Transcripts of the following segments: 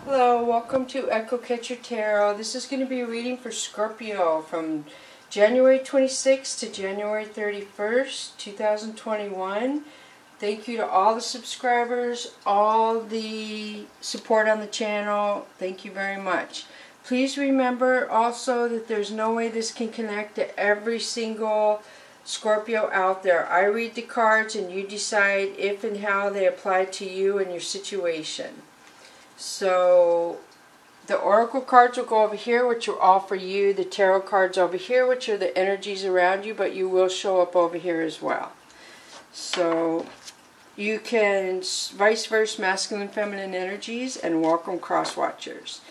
Hello, welcome to Echo Catcher Tarot. This is going to be a reading for Scorpio from January 26th to January 31st, 2021. Thank you to all the subscribers, all the support on the channel. Thank you very much. Please remember also that there's no way this can connect to every single Scorpio out there. I read the cards and you decide if and how they apply to you and your situation. So the oracle cards will go over here, which are all for you. The tarot cards over here, which are the energies around you, but you will show up over here as well. So you can vice versa, masculine, feminine energies, and welcome cross watchers.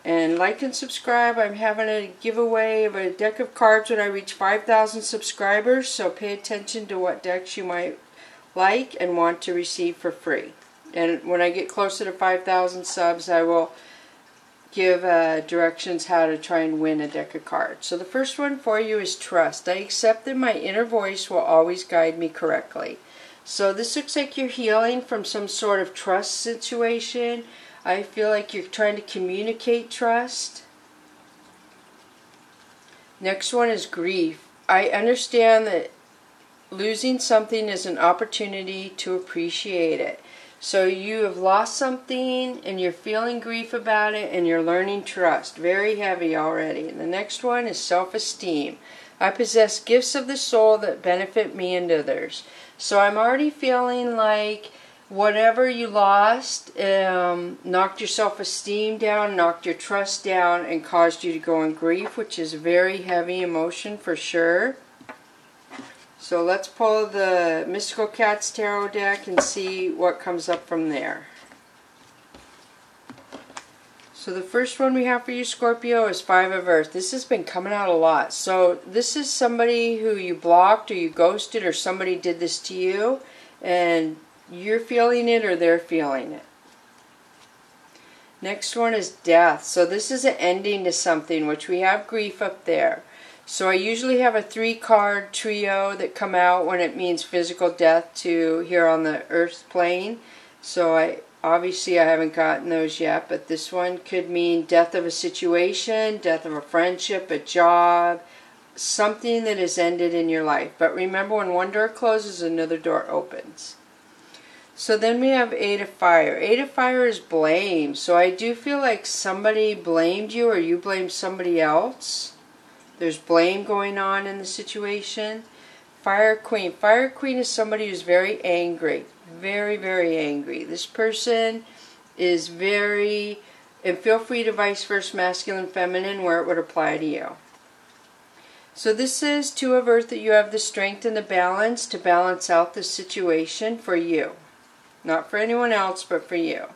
And like and subscribe. I'm having a giveaway of a deck of cards when I reach 5,000 subscribers, so pay attention to what decks you might like and want to receive for free. And when I get closer to 5,000 subs, I will give directions how to try and win a deck of cards. So the first one for you is trust. I accept that my inner voice will always guide me correctly. So this looks like you're healing from some sort of trust situation. I feel like you're trying to communicate trust. Next one is grief. I understand that losing something is an opportunity to appreciate it. So you have lost something and you're feeling grief about it and you're learning trust. Very heavy already. And the next one is self-esteem. I possess gifts of the soul that benefit me and others. So I'm already feeling like whatever you lost knocked your self-esteem down, knocked your trust down, and caused you to go in grief, which is a very heavy emotion for sure. So let's pull the Mystical Cats Tarot deck and see what comes up from there. So the first one we have for you, Scorpio, is Five of Earth. This has been coming out a lot. So this is somebody who you blocked or you ghosted, or somebody did this to you and you're feeling it or they're feeling it. Next one is Death. So this is an ending to something, which we have grief up there. So I usually have a 3-card trio that come out when it means physical death to here on the earth plane. So obviously I haven't gotten those yet, but this one could mean death of a situation, death of a friendship, a job, something that has ended in your life. But remember, when one door closes, another door opens. So then we have Eight of Fire. Eight of Fire is blame. So I do feel like somebody blamed you or you blamed somebody else. There's blame going on in the situation. Fire Queen. Fire Queen is somebody who's very angry. Very, very angry. This person is very, and feel free to vice versa, masculine, feminine, where it would apply to you. So this is Two of Earth, that you have the strength and the balance to balance out the situation for you. Not for anyone else, but for you.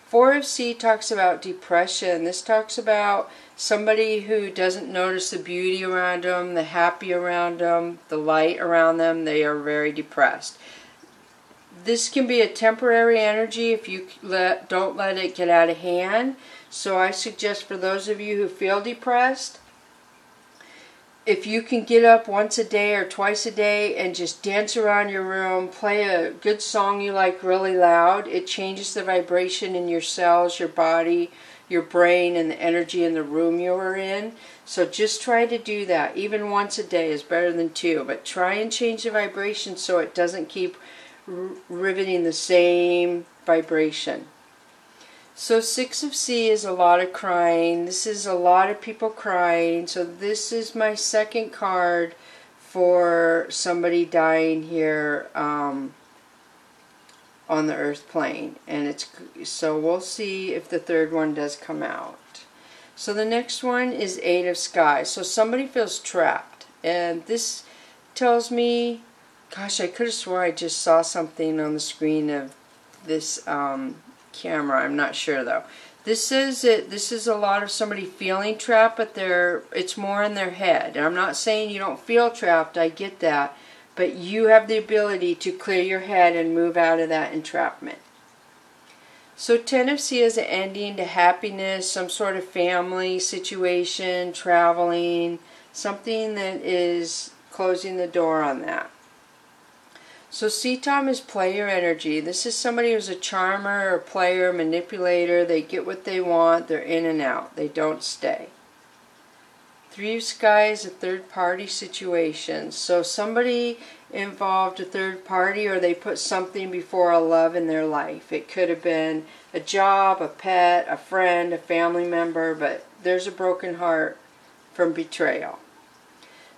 Four of Sea talks about depression. This talks about somebody who doesn't notice the beauty around them, the happy around them, the light around them. They are very depressed. This can be a temporary energy if you don't let it get out of hand. So I suggest for those of you who feel depressed, if you can get up once a day or twice a day and just dance around your room, play a good song you like really loud, it changes the vibration in your cells, your body, your brain, and the energy in the room you are in. So just try to do that. Even once a day is better than 2, but try and change the vibration so it doesn't keep riveting the same vibration. So Six of Sea is a lot of crying. This is a lot of people crying. So this is my second card for somebody dying here on the earth plane. And so we'll see if the third one does come out. So the next one is Eight of Sky. So somebody feels trapped. And this tells me, gosh, I could have swore I just saw something on the screen of this camera. I'm not sure though. This is a lot of somebody feeling trapped, but it's more in their head. And I'm not saying you don't feel trapped, I get that, but you have the ability to clear your head and move out of that entrapment. So Ten of Sea is an ending to happiness, some sort of family situation, traveling, something that is closing the door on that. So C-Tom is player energy. This is somebody who's a charmer or player, manipulator. They get what they want. They're in and out. They don't stay. Three of Sky is a third party situation. So somebody involved a third party, or they put something before a love in their life. It could have been a job, a pet, a friend, a family member, but there's a broken heart from betrayal.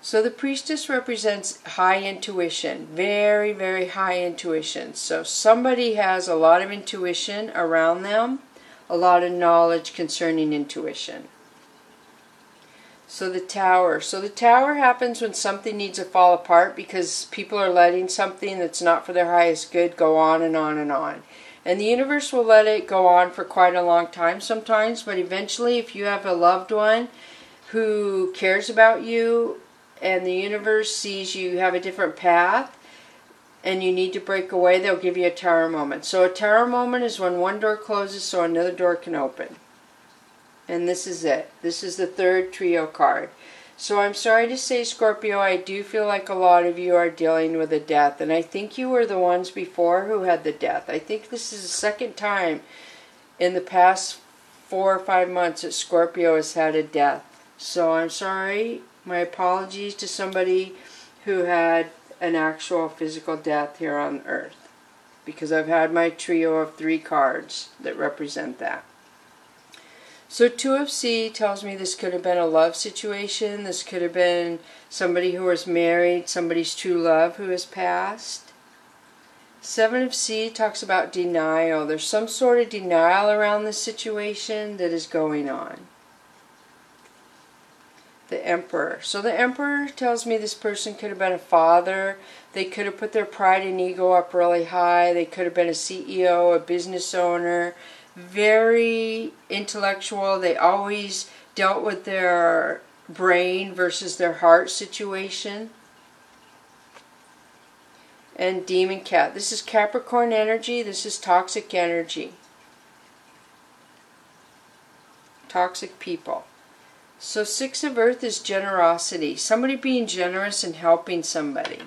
So the Priestess represents high intuition, very, very high intuition. So somebody has a lot of intuition around them, a lot of knowledge concerning intuition. So the Tower. So the Tower happens when something needs to fall apart because people are letting something that's not for their highest good go on and on and on. And the universe will let it go on for quite a long time sometimes, but eventually if you have a loved one who cares about you, and the universe sees you have a different path and you need to break away, they'll give you a Tower moment. So a Tower moment is when one door closes so another door can open. And this is it. This is the third trio card. So I'm sorry to say, Scorpio, I do feel like a lot of you are dealing with a death. And I think you were the ones before who had the death. I think this is the second time in the past 4 or 5 months that Scorpio has had a death. So I'm sorry. My apologies to somebody who had an actual physical death here on Earth, because I've had my trio of 3 cards that represent that. So 2 of C tells me this could have been a love situation. This could have been somebody who was married, somebody's true love who has passed. 7 of C talks about denial. There's some sort of denial around this situation that is going on. The Emperor. So the Emperor tells me this person could have been a father. They could have put their pride and ego up really high. They could have been a CEO, a business owner. Very intellectual. They always dealt with their brain versus their heart situation. And Demon Cat. This is Capricorn energy. This is toxic energy. Toxic people. So 6 of Earth is generosity. Somebody being generous and helping somebody.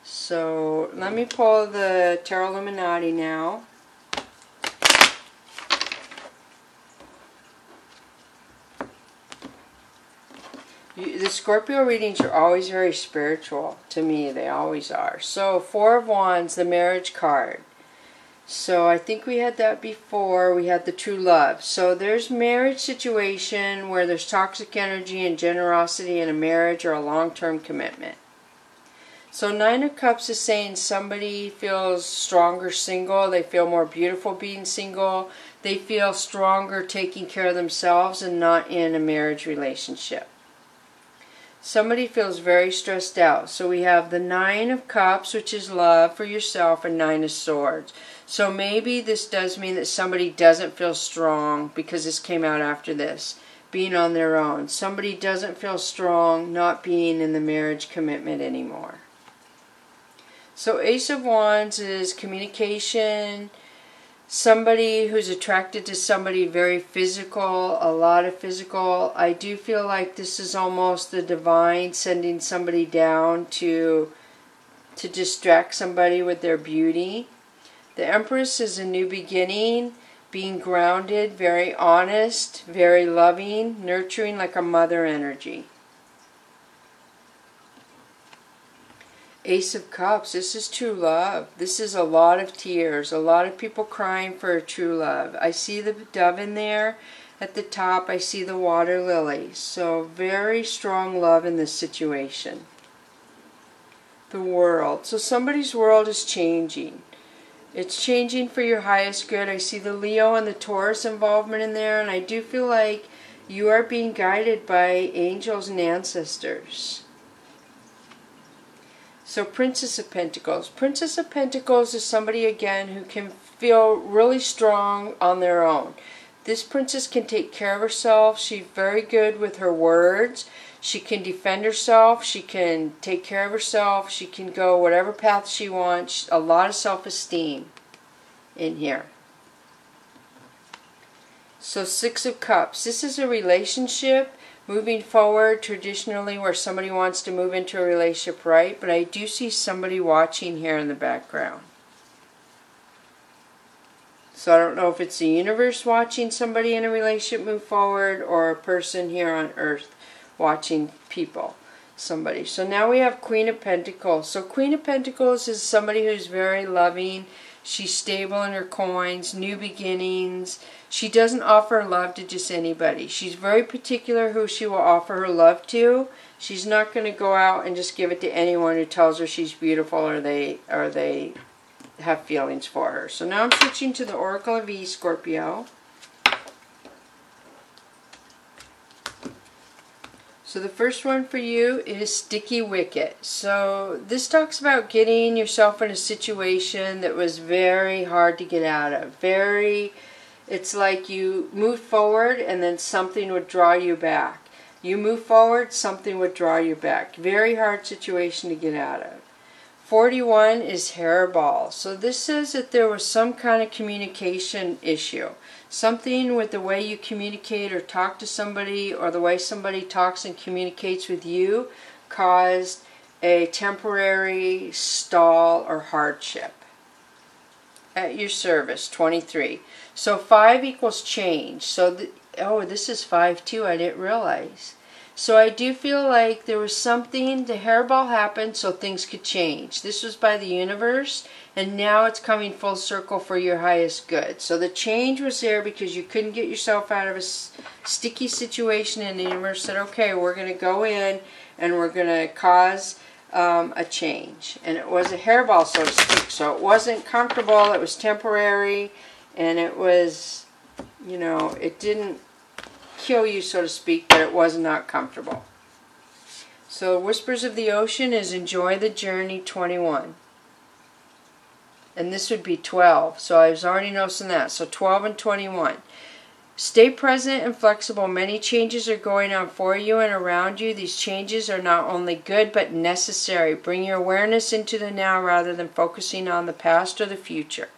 So let me pull the Tarot Illuminati now. The Scorpio readings are always very spiritual to me. They always are. So 4 of Wands, the marriage card. So I think we had that before. We had the true love. So there's marriage situation where there's toxic energy and generosity in a marriage or a long-term commitment. So 9 of Cups is saying somebody feels stronger single. They feel more beautiful being single. They feel stronger taking care of themselves and not in a marriage relationship. Somebody feels very stressed out. So we have the 9 of Cups, which is love for yourself, and 9 of Swords. So maybe this does mean that somebody doesn't feel strong, because this came out after this, being on their own. Somebody doesn't feel strong not being in the marriage commitment anymore. So Ace of Wands is communication. Somebody who's attracted to somebody very physical, a lot of physical. I do feel like this is almost the divine sending somebody down to distract somebody with their beauty. The Empress is a new beginning, being grounded, very honest, very loving, nurturing, like a mother energy. Ace of Cups, this is true love. This is a lot of tears, a lot of people crying for a true love. I see the dove in there at the top. I see the water lily. So very strong love in this situation. The World. So somebody's world is changing. It's changing for your highest good. I see the Leo and the Taurus involvement in there, and I do feel like you are being guided by angels and ancestors. So Princess of Pentacles. Princess of Pentacles is somebody, again, who can feel really strong on their own. This princess can take care of herself. She's very good with her words. She can defend herself. She can take care of herself. She can go whatever path she wants. A lot of self-esteem in here. So 6 of Cups. This is a relationship moving forward traditionally where somebody wants to move into a relationship, right? But I do see somebody watching here in the background. So I don't know if it's the universe watching somebody in a relationship move forward or a person here on earth watching people, somebody. So now we have Queen of Pentacles. So Queen of Pentacles is somebody who's very loving. She's stable in her coins, new beginnings. She doesn't offer love to just anybody. She's very particular who she will offer her love to. She's not going to go out and just give it to anyone who tells her she's beautiful or they have feelings for her. So now I'm switching to the Oracle of E, Scorpio. So the first one for you is Sticky Wicket. So this talks about getting yourself in a situation that was very hard to get out of. It's like you moved forward and then something would draw you back. You move forward, something would draw you back. Very hard situation to get out of. 41 is Hairball. So this says that there was some kind of communication issue. Something with the way you communicate or talk to somebody or the way somebody talks and communicates with you caused a temporary stall or hardship at your service. 23. So 5 equals change. So, oh, this is 5 too. I didn't realize. So I do feel like there was something, the hairball happened so things could change. This was by the universe, and now it's coming full circle for your highest good. So the change was there because you couldn't get yourself out of a sticky situation, and the universe said, okay, we're going to go in and we're going to cause a change. And it was a hairball, so to speak. So it wasn't comfortable, it was temporary, and it was, you know, it didn't kill you, so to speak, but it was not comfortable. So Whispers of the Ocean is enjoy the journey, 21. And this would be 12. So I was already noticing that. So 12 and 21. Stay present and flexible. Many changes are going on for you and around you. These changes are not only good but necessary. Bring your awareness into the now rather than focusing on the past or the future.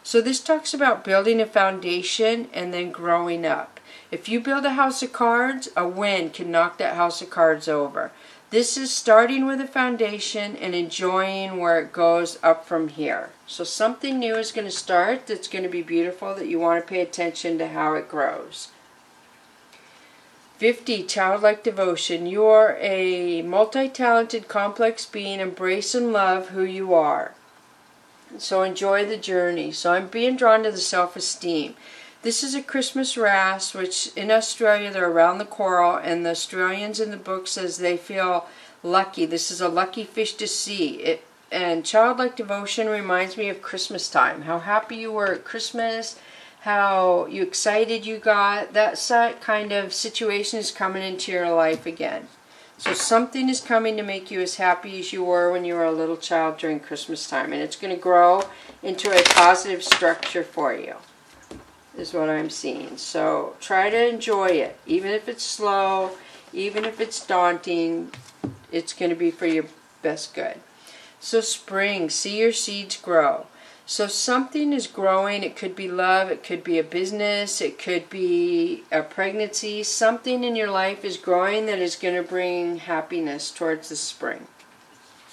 So this talks about building a foundation and then growing up. If you build a house of cards, a wind can knock that house of cards over. This is starting with a foundation and enjoying where it goes up from here. So something new is going to start that's going to be beautiful, that you want to pay attention to how it grows. 50, childlike devotion. You are a multi-talented, complex being. Embrace and love who you are. So enjoy the journey. So I'm being drawn to the self-esteem. This is a Christmas wrasse, which in Australia they're around the coral, and the Australians in the book says they feel lucky. This is a lucky fish to see. And childlike devotion reminds me of Christmas time. How happy you were at Christmas, how you excited you got. That kind of situation is coming into your life again. So something is coming to make you as happy as you were when you were a little child during Christmas time. And it's going to grow into a positive structure for you, is what I'm seeing. So try to enjoy it. Even if it's slow, even if it's daunting, it's going to be for your best good. So spring, see your seeds grow. So something is growing. It could be love, it could be a business, it could be a pregnancy. Something in your life is growing that is going to bring happiness towards the spring.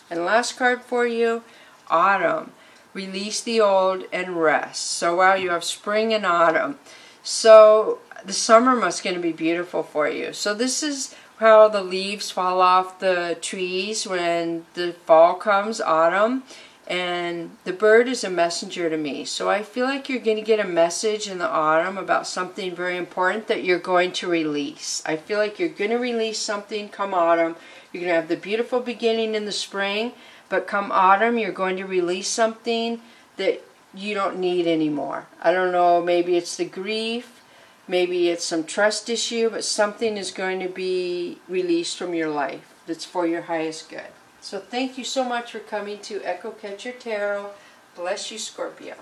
And last card for you, autumn. Release the old and rest. So wow, you have spring and autumn. So the summer must going to be beautiful for you. So this is how the leaves fall off the trees when the fall comes, autumn. And the bird is a messenger to me. So I feel like you're going to get a message in the autumn about something very important that you're going to release. I feel like you're going to release something come autumn. You're going to have the beautiful beginning in the spring. But come autumn, you're going to release something that you don't need anymore. I don't know, maybe it's the grief, maybe it's some trust issue, but something is going to be released from your life that's for your highest good. So thank you so much for coming to Echo Catcher Tarot. Bless you, Scorpio.